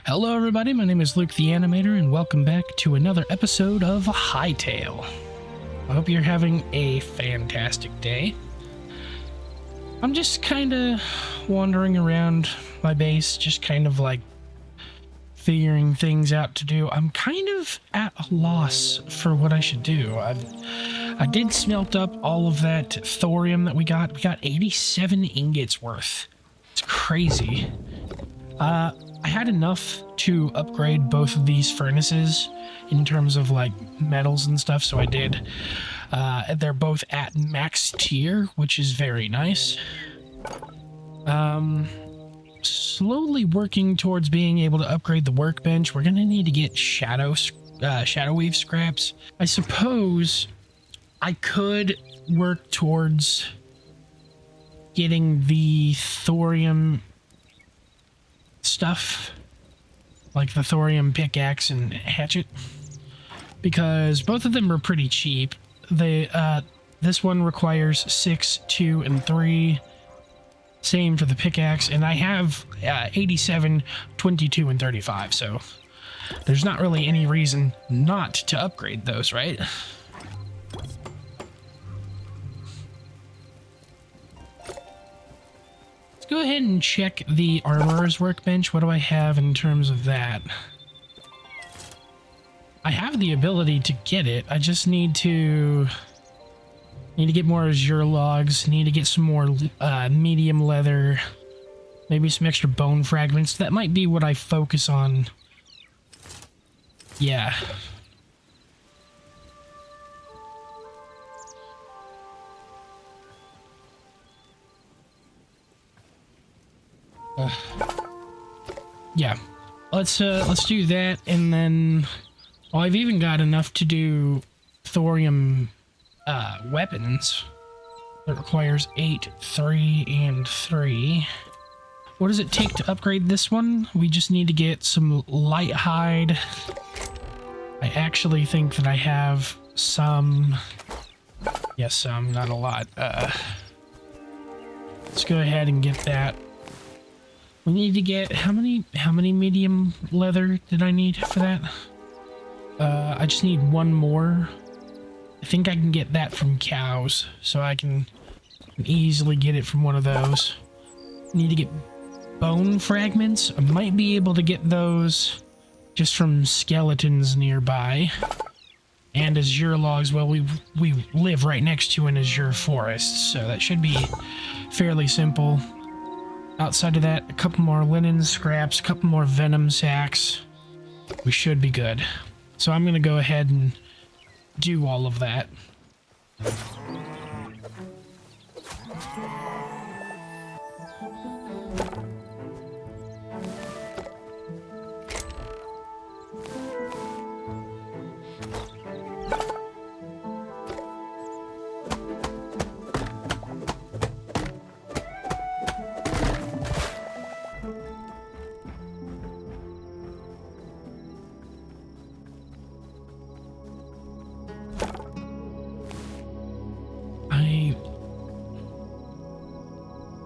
Hello everybody, my name is LukeTheAnimator and welcome back to another episode of Hytale. I hope you're having a fantastic day. I'm just kind of wandering around my base, just kind of like figuring things out to do. I'm kind of at a loss for what I should do. I did smelt up all of that thorium that we got. We got 87 ingots worth. It's crazy. I had enough to upgrade both of these furnaces in terms of like metals and stuff, so I did. They're both at max tier, which is very nice. Slowly working towards being able to upgrade the workbench. We're gonna need to get shadow weave scraps. I suppose I could work towards getting the thorium stuff, like the thorium pickaxe and hatchet, because both of them are pretty cheap. This one requires 6, 2, and 3. Same for the pickaxe, and I have 87, 22, and 35, so there's not really any reason not to upgrade those, right? Go ahead and check the armorer's workbench. What do I have in terms of that? I have the ability to get it. I just need to get more azure logs, need to get some more medium leather, maybe some extra bone fragments. That might be what I focus on. Yeah. Yeah, let's do that, and then I've even got enough to do thorium weapons. That requires 8, 3, and 3. What does it take to upgrade this one? We just need to get some light hide. I actually think that I have some. Yes, some, not a lot. Let's go ahead and get that. We need to get how many medium leather did I need for that? I just need one more. I think I can get that from cows, so I can easily get it from one of those. Need to get bone fragments. I might be able to get those just from skeletons nearby. And azure logs. Well, we live right next to an azure forest, so that should be fairly simple. Outside of that, a couple more linen scraps, a couple more venom sacks. We should be good. So I'm going to go ahead and do all of that.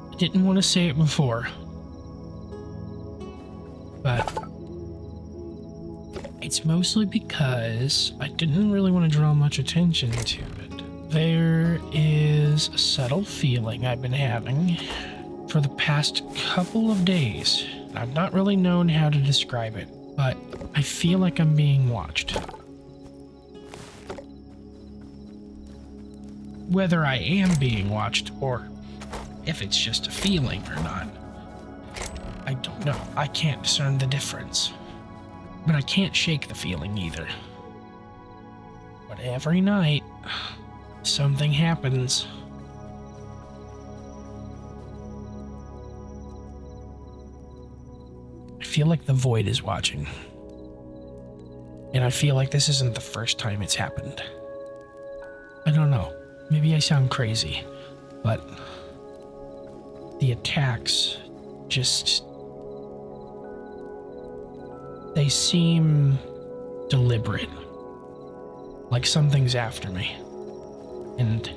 I didn't want to say it before, but it's mostly because I didn't really want to draw much attention to it. There is a subtle feeling I've been having for the past couple of days. I've not really known how to describe it, but I feel like I'm being watched. Whether I am being watched or if it's just a feeling or not, I don't know. I can't discern the difference. But I can't shake the feeling either. But every night, something happens. I feel like the void is watching. And I feel like this isn't the first time it's happened. I don't know. Maybe I sound crazy, but the attacks just, they seem deliberate, like something's after me. And,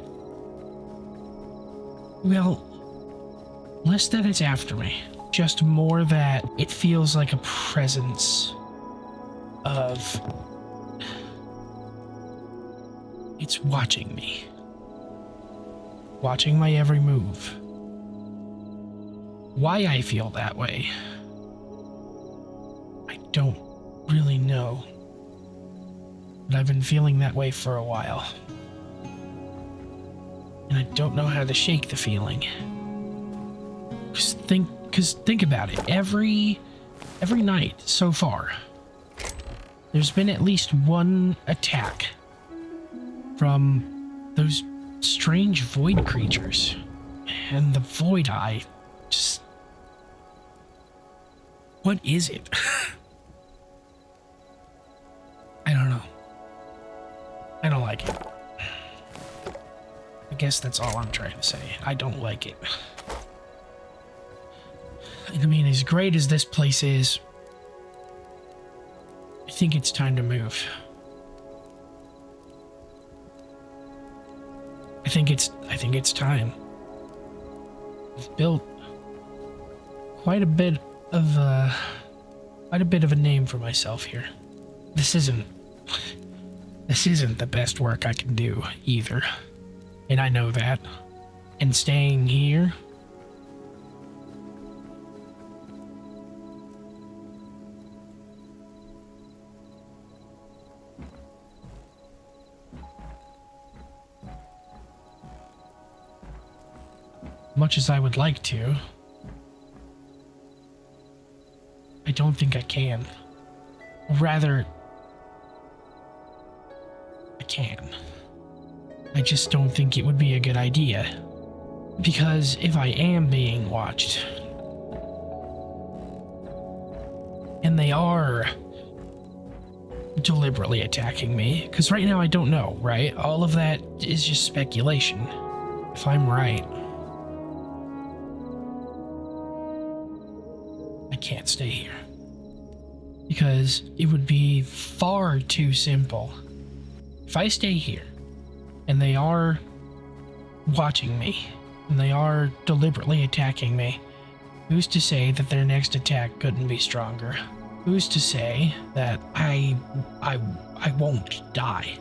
well, less that it's after me, just more that it feels like a presence of... It's watching me. Watching my every move. Why I feel that way, I don't really know. But I've been feeling that way for a while. And I don't know how to shake the feeling. Cause think about it. Every night so far, there's been at least one attack from those strange void creatures. And the void eye just... What is it? I don't know. I don't like it. I guess that's all I'm trying to say. I don't like it. I mean, as great as this place is, I think it's time to move. I think it's time. I've built quite a bit of a name for myself here. This isn't the best work I can do either. And I know that. And staying here, much as I would like to, I don't think I can. Or rather, I can. I just don't think it would be a good idea. Because if I am being watched, and they are deliberately attacking me, because right now I don't know, right? All of that is just speculation. If I'm right, I can't stay here. Because it would be far too simple. If I stay here, and they are watching me, and they are deliberately attacking me, who's to say that their next attack couldn't be stronger? Who's to say that I won't die?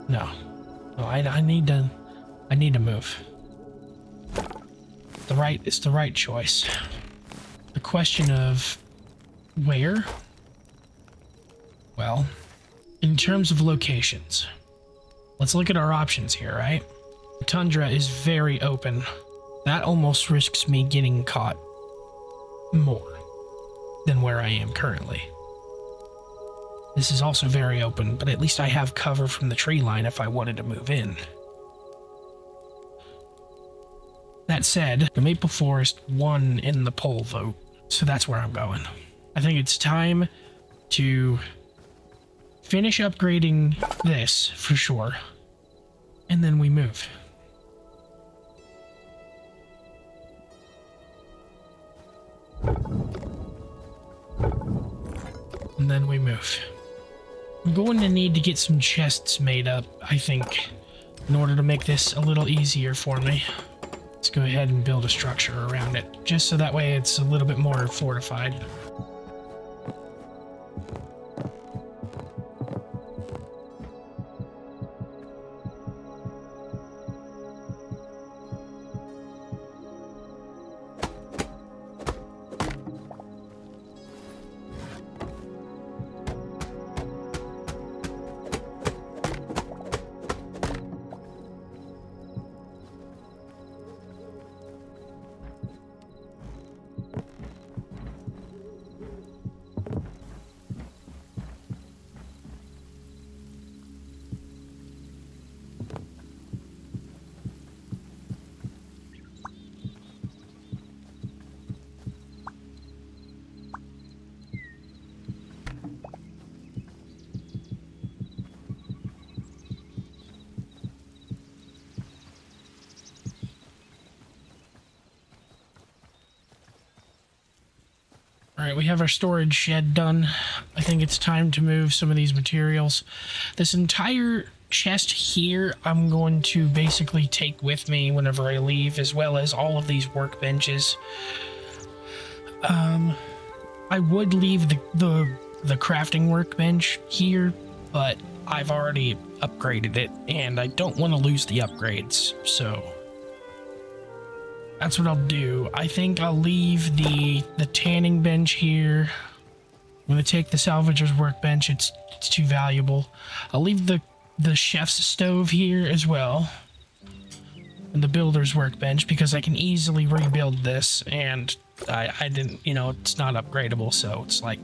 No, I need to move. It's the right choice. The question of where? Well, in terms of locations, let's look at our options here, right? The tundra is very open. That almost risks me getting caught more than where I am currently. This is also very open, but at least I have cover from the tree line if I wanted to move in. That said, the Maple Forest won in the poll vote, so that's where I'm going. I think it's time to finish upgrading this for sure, and then we move. And then we move. I'm going to need to get some chests made up, I think, in order to make this a little easier for me. Let's go ahead and build a structure around it, just so that way it's a little bit more fortified. All right, we have our storage shed done. I think it's time to move some of these materials. This entire chest here, I'm going to basically take with me whenever I leave, as well as all of these workbenches. I would leave the crafting workbench here, but I've already upgraded it, and I don't want to lose the upgrades, so that's what I'll do. I think I'll leave the tanning bench here. I'm gonna take the salvager's workbench. It's too valuable. I'll leave the chef's stove here as well, and the builder's workbench, because I can easily rebuild this, and I didn't, you know, it's not upgradable, so it's like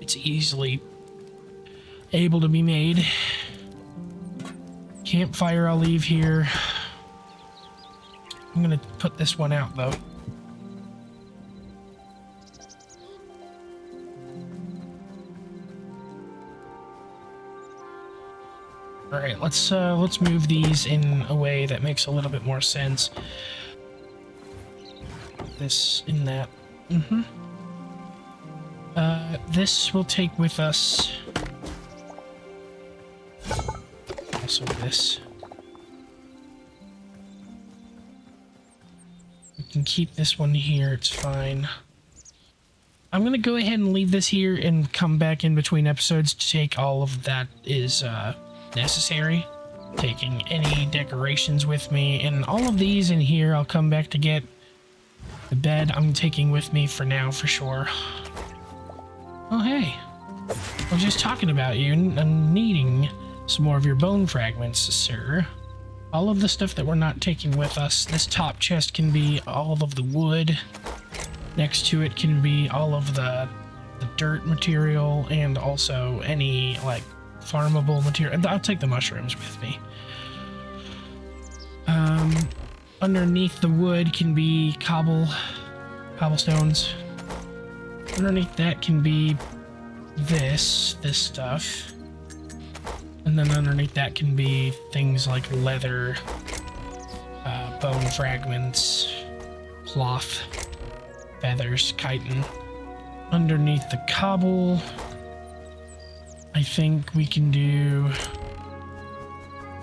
it's easily able to be made. Campfire I'll leave here. I'm gonna put this one out though. All right, let's move these in a way that makes a little bit more sense. This in that. This we'll take with us. Also this. We can keep this one here, it's fine. I'm gonna go ahead and leave this here and come back in between episodes to take all of that is necessary. Taking any decorations with me, and all of these in here I'll come back to get. The bed I'm taking with me for now, for sure. Oh, hey. I was just talking about you. I'm needing some more of your bone fragments, sir. All of the stuff that we're not taking with us. This top chest can be all of the wood. Next to it can be all of the dirt material, and also any, like, farmable material. I'll take the mushrooms with me. Underneath the wood can be cobblestones. Underneath that can be this stuff. And then underneath that can be things like leather, bone fragments, cloth, feathers, chitin. Underneath the cobble, I think we can do,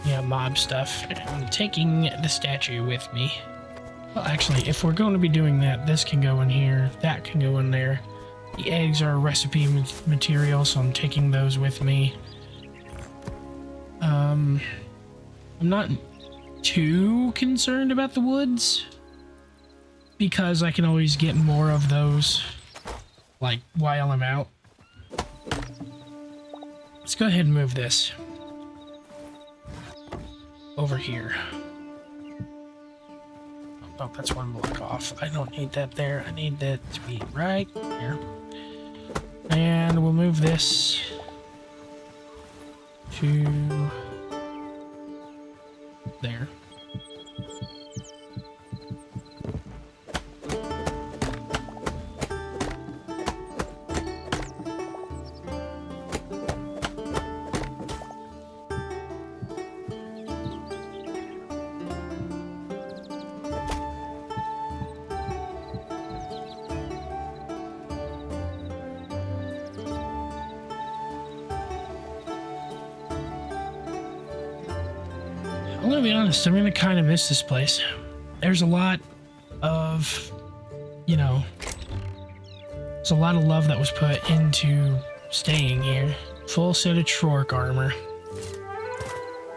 yeah, mob stuff. I'm taking the statue with me. Well, actually, if we're going to be doing that, this can go in here, that can go in there. The eggs are recipe material, so I'm taking those with me. I'm not too concerned about the woods, because I can always get more of those, like, while I'm out. Let's go ahead and move this over here. Oh, that's one block off. I don't need that there. I need that to be right here. And we'll move this to there. I'm gonna be honest, I'm gonna kind of miss this place. There's a lot of, you know, there's a lot of love that was put into staying here. Full set of Trork armor.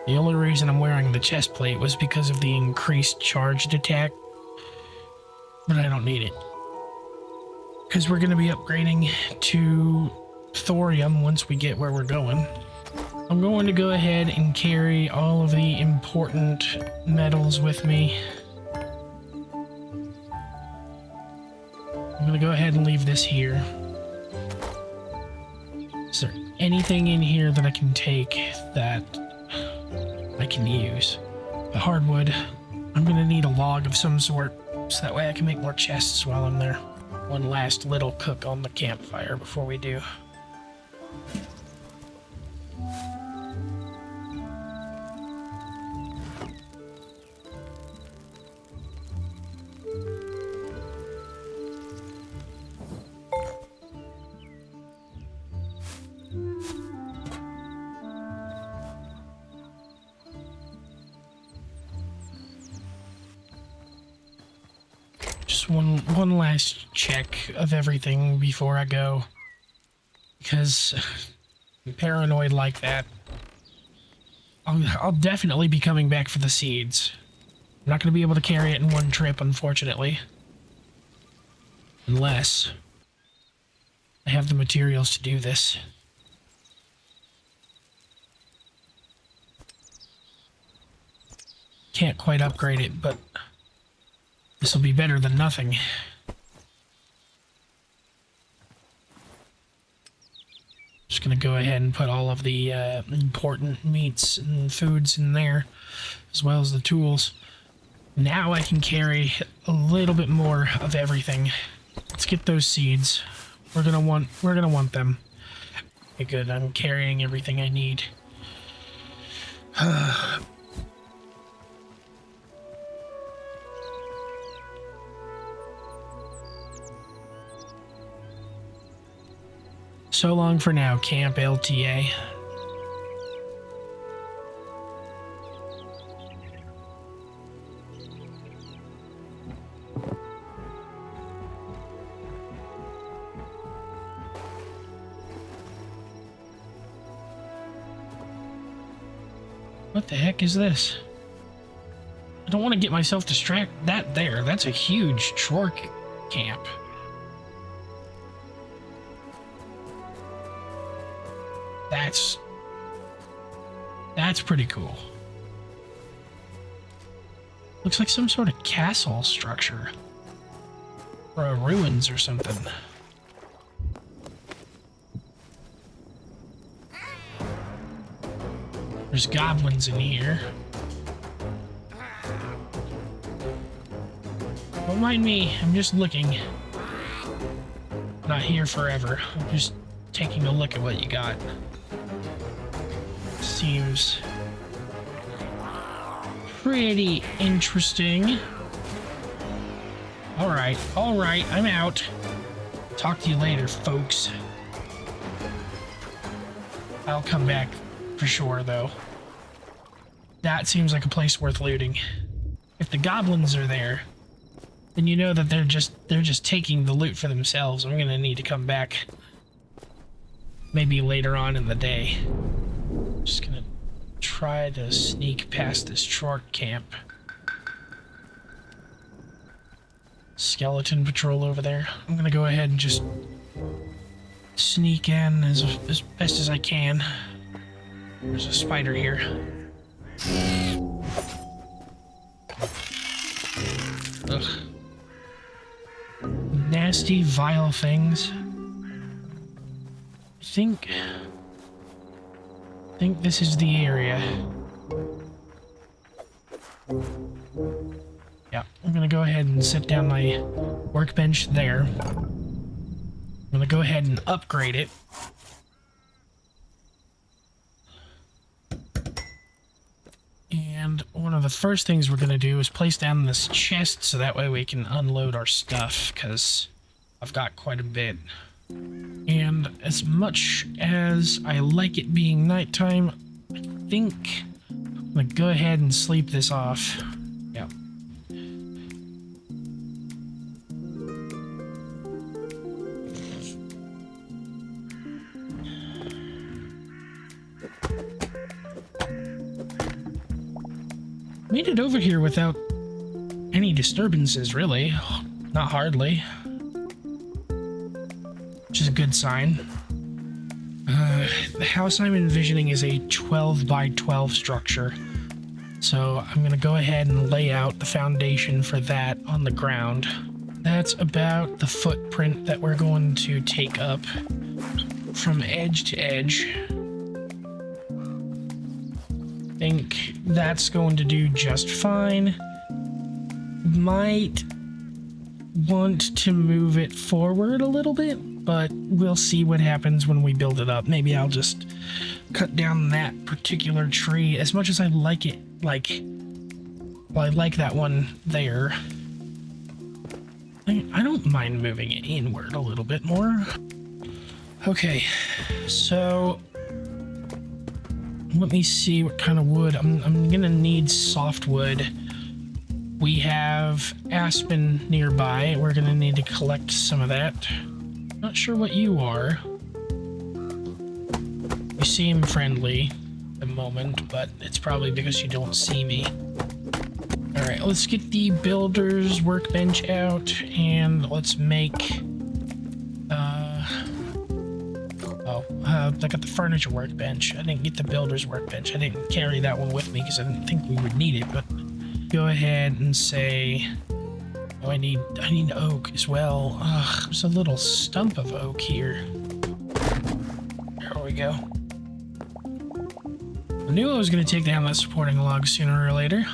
The only reason I'm wearing the chest plate was because of the increased charged attack, but I don't need it. Because we're gonna be upgrading to thorium once we get where we're going. I'm going to go ahead and carry all of the important metals with me. I'm going to go ahead and leave this here. Is there anything in here that I can take that I can use? The hardwood. I'm going to need a log of some sort, so that way I can make more chests while I'm there. One last little cook on the campfire before we do. Just one last check of everything before I go. Because I'm paranoid like that. I'll definitely be coming back for the seeds. I'm not going to be able to carry it in one trip, unfortunately. Unless I have the materials to do this. Can't quite upgrade it, but this will be better than nothing. Just gonna go ahead and put all of the important meats and foods in there, as well as the tools. Now I can carry a little bit more of everything. Let's get those seeds. We're gonna want them. Okay, good. I'm carrying everything I need. So long for now, Camp LTA. What the heck is this? I don't want to get myself distracted. That's a huge Chork camp. That's pretty cool. Looks like some sort of castle structure. Or a ruins or something. There's goblins in here. Don't mind me, I'm just looking. Not here forever. I'm just taking a look at what you got. Seems pretty interesting. Alright, I'm out. Talk to you later, folks. I'll come back for sure, though. That seems like a place worth looting. If the goblins are there, then you know that they're just taking the loot for themselves. I'm gonna need to come back maybe later on in the day. Just gonna try to sneak past this Chork camp. Skeleton patrol over there. I'm gonna go ahead and just sneak in as best as I can. There's a spider here. Ugh. Nasty, vile things. I think this is the area. Yeah, I'm gonna go ahead and set down my workbench there. I'm gonna go ahead and upgrade it. And one of the first things we're gonna do is place down this chest so that way we can unload our stuff, because I've got quite a bit. And as much as I like it being nighttime, I think I'm gonna go ahead and sleep this off. Yeah. Made it over here without any disturbances, really. Not hardly. Which is a good sign. The house I'm envisioning is a 12 by 12 structure. So I'm gonna go ahead and lay out the foundation for that on the ground. That's about the footprint that we're going to take up from edge to edge. I think that's going to do just fine. Might want to move it forward a little bit, but we'll see what happens when we build it up. Maybe I'll just cut down that particular tree. As much as I like it, I like that one there. I don't mind moving it inward a little bit more. Okay, so let me see what kind of wood. I'm gonna need softwood, We have aspen nearby. We're gonna need to collect some of that. Not sure what you are. You seem friendly at the moment, but it's probably because you don't see me. Alright, let's get the builder's workbench out, and let's make... I got the furniture workbench. I didn't get the builder's workbench. I didn't carry that one with me because I didn't think we would need it, but go ahead and say... Oh, I need oak as well. Ugh, there's a little stump of oak here. There we go. I knew I was going to take down that supporting log sooner or later.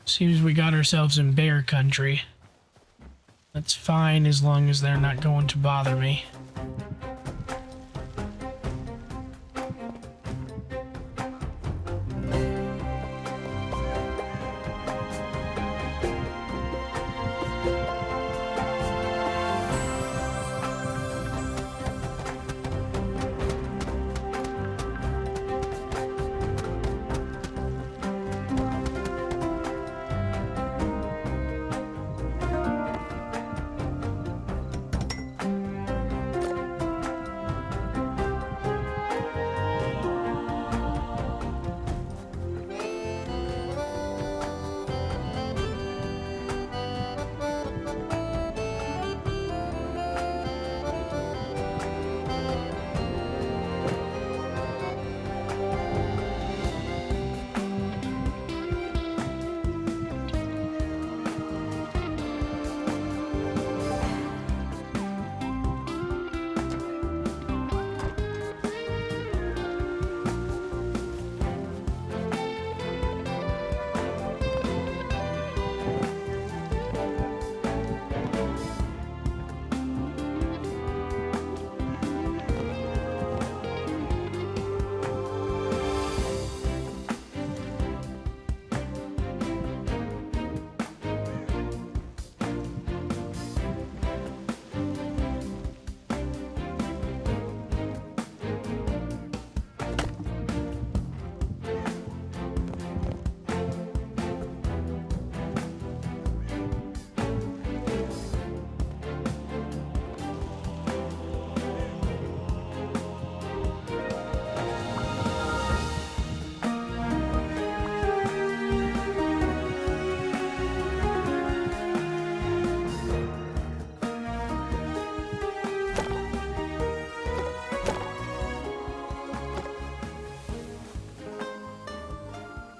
Seems we got ourselves in bear country. That's fine as long as they're not going to bother me.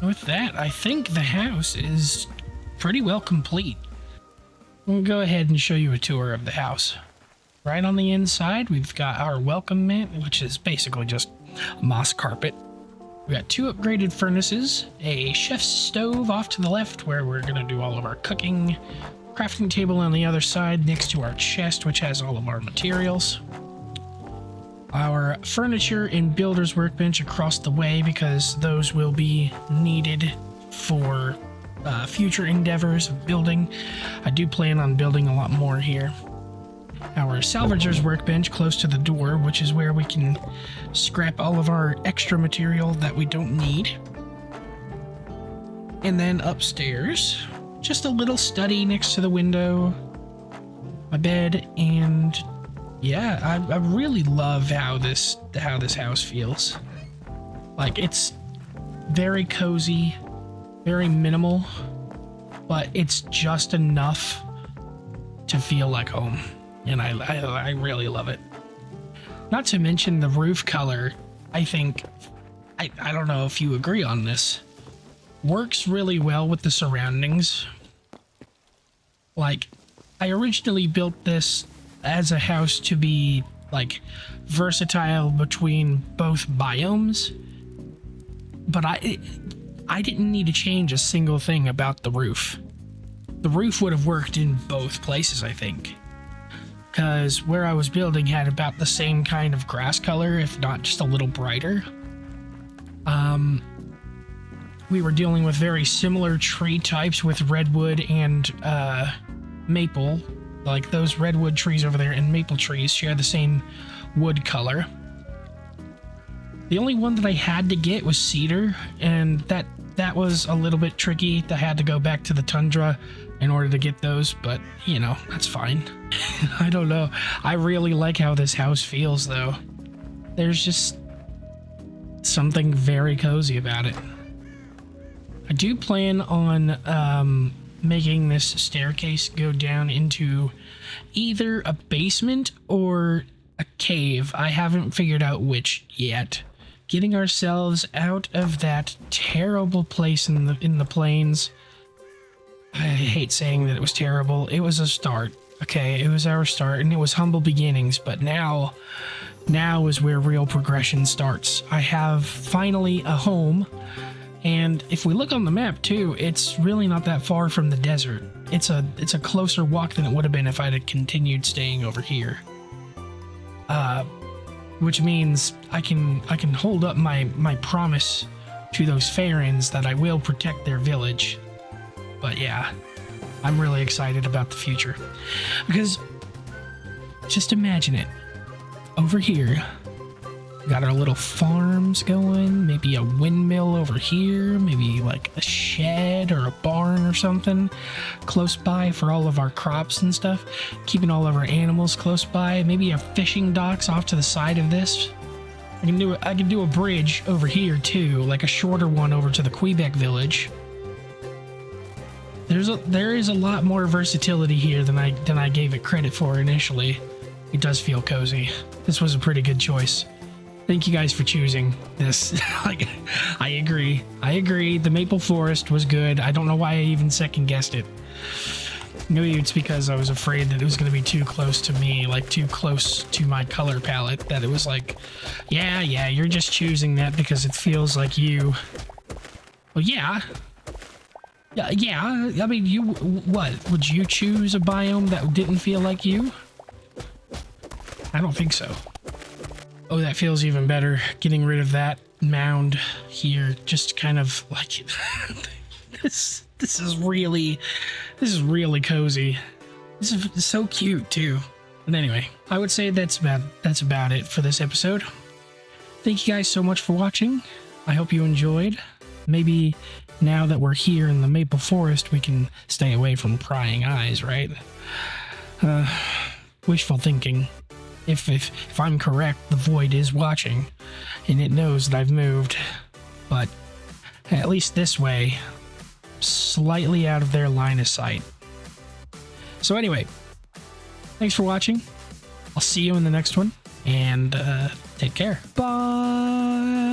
With that, I think the house is pretty well complete. We'll go ahead and show you a tour of the house. Right on the inside, we've got our welcome mat, which is basically just a moss carpet. We've got 2 upgraded furnaces, a chef's stove off to the left where we're going to do all of our cooking, crafting table on the other side next to our chest, which has all of our materials. Our furniture and builder's workbench across the way because those will be needed for future endeavors of building. I do plan on building a lot more here. Our salvager's workbench close to the door, which is where we can scrap all of our extra material that we don't need. And then upstairs, just a little study next to the window, my bed, and yeah, I really love how this house feels. Like, it's very cozy, very minimal, but it's just enough to feel like home, and I really love it. Not to mention the roof color. I think, I don't know if you agree on this, works really well with the surroundings. Like, I originally built this as a house to be like versatile between both biomes, but I didn't need to change a single thing about the roof. The roof would have worked in both places, I think, because where I was building had about the same kind of grass color, if not just a little brighter. We were dealing with very similar tree types with redwood and maple. Like, those redwood trees over there and maple trees share the same wood color. The only one that I had to get was cedar, and that was a little bit tricky. I had to go back to the tundra in order to get those, but you know, that's fine. I don't know. I really like how this house feels though. There's just something very cozy about it. I do plan on making this staircase go down into either a basement or a cave. I haven't figured out which yet. Getting ourselves out of that terrible place in the plains. I hate saying that it was terrible. It was a start. Okay, it was our start, and it was humble beginnings, but now is where real progression starts. I have finally a home, and if we look on the map too, it's really not that far from the desert. It's a closer walk than it would have been if I'd have continued staying over here. Which means I can hold up my promise to those Farins that I will protect their village. But yeah, I'm really excited about the future. Because, just imagine it. Over here, got our little farms going, maybe a windmill over here, maybe like a shed or a barn or something close by for all of our crops and stuff, keeping all of our animals close by, maybe a fishing docks off to the side of this. I can do a bridge over here too, like a shorter one over to the Quebec village. There is a lot more versatility here than I gave it credit for initially. It does feel cozy. This was a pretty good choice. Thank you guys for choosing this. Like, I agree. The maple forest was good. I don't know why I even second guessed it. Maybe it's because I was afraid that it was going to be too close to me, like too close to my color palette, that it was like, yeah, you're just choosing that because it feels like you. Well, yeah. Yeah. I mean, what? Would you choose a biome that didn't feel like you? I don't think so. Oh, that feels even better. Getting rid of that mound here, just kind of like this is really cozy. This is so cute too. But anyway, I would say that's about it for this episode. Thank you guys so much for watching. I hope you enjoyed. Maybe now that we're here in the maple forest, we can stay away from prying eyes, right? Wishful thinking. If I'm correct, the void is watching, and it knows that I've moved, but at least this way, slightly out of their line of sight. So anyway, thanks for watching. I'll see you in the next one, and take care. Bye!